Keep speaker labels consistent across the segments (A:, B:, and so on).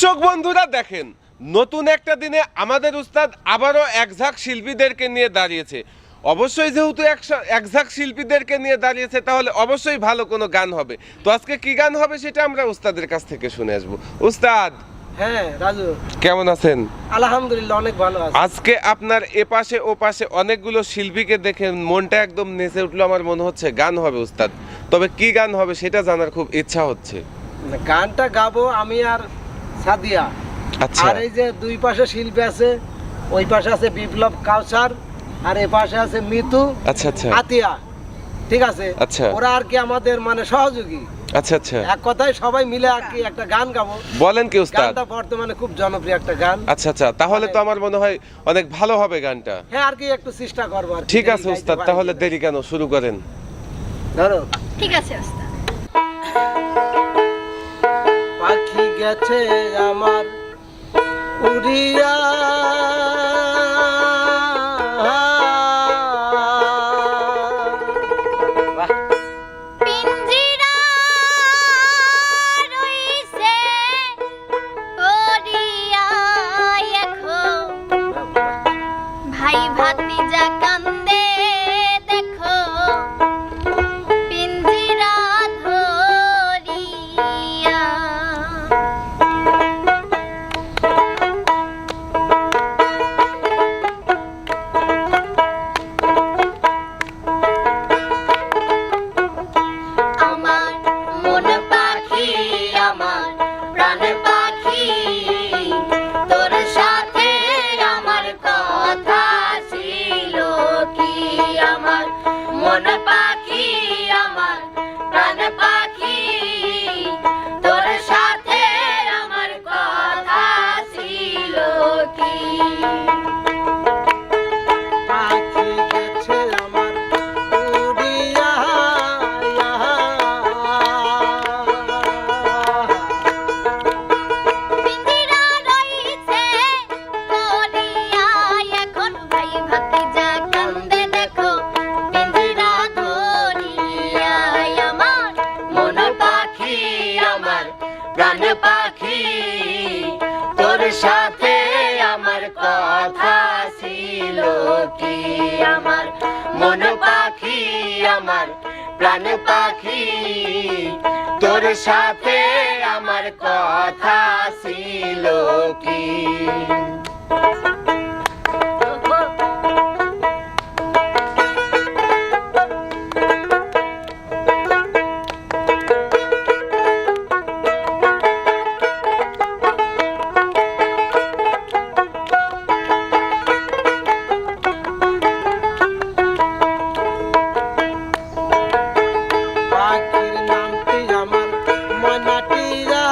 A: দর্শক বন্ধুরা দেখেন, নতুন একটা দিনে আমাদের উস্তাদ আবারও একঝাঁক শিল্পীদেরকে নিয়ে দাঁড়িয়েছে। অবশ্যই যেহেতু একঝাঁক শিল্পীদেরকে নিয়ে দাঁড়িয়েছে, তাহলে অবশ্যই ভালো কোনো গান হবে। তো আজকে কি গান হবে সেটা আমরা উস্তাদের কাছ থেকে শুনে আসবো। উস্তাদ,
B: হ্যাঁ রাজু,
A: কেমন আছেন?
B: আলহামদুলিল্লাহ অনেক ভালো আছি।
A: আজকে আপনার এপাশে ও পাশে অনেকগুলো শিল্পীকে দেখে মনটা একদম নেচে উঠলো। আমার মনে হচ্ছে গান হবে উস্তাদ, তবে কি গান হবে সেটা জানার খুব ইচ্ছা হচ্ছে।
B: গানটা গাবো আমি আর সাদিয়া।
A: আচ্ছা,
B: আর এই যে দুই পাশে শিল্পী আছে, ওই পাশে আছে বিপ্লব কাউসার, আর এই পাশে আছে মিতু,
A: আচ্ছা আচ্ছা
B: আতিয়া। ঠিক আছে,
A: আচ্ছা।
B: ওরা আর কি আমাদের মানে সহযোগী।
A: আচ্ছা আচ্ছা,
B: এক কথায় সবাই মিলে আর কি একটা গান গাবো।
A: বলেন কি উস্তাদ?
B: গানটা বর্তমানে খুব জনপ্রিয় একটা গান।
A: আচ্ছা আচ্ছা, তাহলে তো আমার মনে হয় অনেক ভালো হবে গানটা।
B: হ্যাঁ, আর কি একটু চেষ্টা করবো আর কি।
A: ঠিক আছে উস্তাদ, তাহলে দেরি কেন, শুরু করেন।
B: ধরো।
C: ঠিক আছে ওস্তাদ।
B: পাখি গেছে আমার উড়িয়া,
C: পিঞ্জিরা রইছে পড়িয়া এখন, ভাই ভাতিজা কান্দে দেখো পিঞ্জিরা ধরিয়া। আমার মন পাখি, আমার প্রাণ পাখি, তোর সাথে আমার কথা ছিল কি? আমার মন পাখি, আমার প্রাণ পাখি, তোর সাথে আমার কথা ছিল কি?
B: পাখি গেছে আমার উড়িয়া,
C: পিঞ্জিরা রইছে পড়িয়া এখন, ভাই ভাতিজা কান্দে দেখো পিঞ্জিরা ধরিয়া। আমার মন পাখি, আমার প্রাণ পাখি, তোর সাথে আমার কথা ছিল কি? আমার মন পাখি, আমার প্রাণ পাখি, তোর সাথে আমার কথা ছিল কি?
B: পাখির নামটি আমার মনাটিয়া,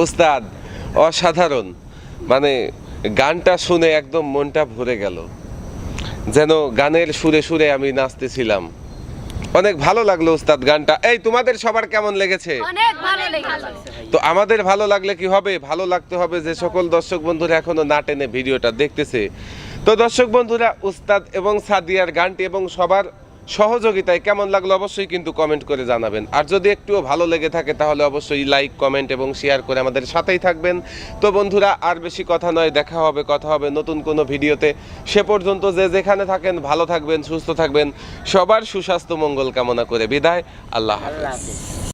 A: উস্তাদ অসাধারণ, মানে গানটা শুনে একদম মনটা ভরে গেল, যেন গানের সুরে সুরে আমি নাচতেছিলাম। অনেক ভালো লাগলো উস্তাদ গানটা। এই তোমাদের সবার কেমন লেগেছে?
C: অনেক ভালো লেগেছে।
A: তো আমাদের ভালো লাগলে কি হবে, ভালো লাগতে হবে যে সকল দর্শক বন্ধুরা এখনো না টেনে ভিডিওটা দেখতেছে। তো দর্শক বন্ধুরা, উস্তাদ এবং সাদিয়ার গানটি এবং সবার সহযোগিতায় কেমন লাগলো অবশ্যই কিন্তু কমেন্ট করে জানাবেন। আর যদি একটুও ভালো লেগে থাকে তাহলে অবশ্যই লাইক, কমেন্ট এবং শেয়ার করে আমাদের সাথেই থাকবেন। তো বন্ধুরা, আর বেশি কথা নয়, দেখা হবে, কথা হবে নতুন কোনো ভিডিওতে। সে পর্যন্ত যে যেখানে থাকেন ভালো থাকবেন, সুস্থ থাকবেন। সবার সুস্বাস্থ্য মঙ্গল কামনা করে বিদায়। আল্লাহ হাফেজ।
B: আল্লাহ হাফেজ।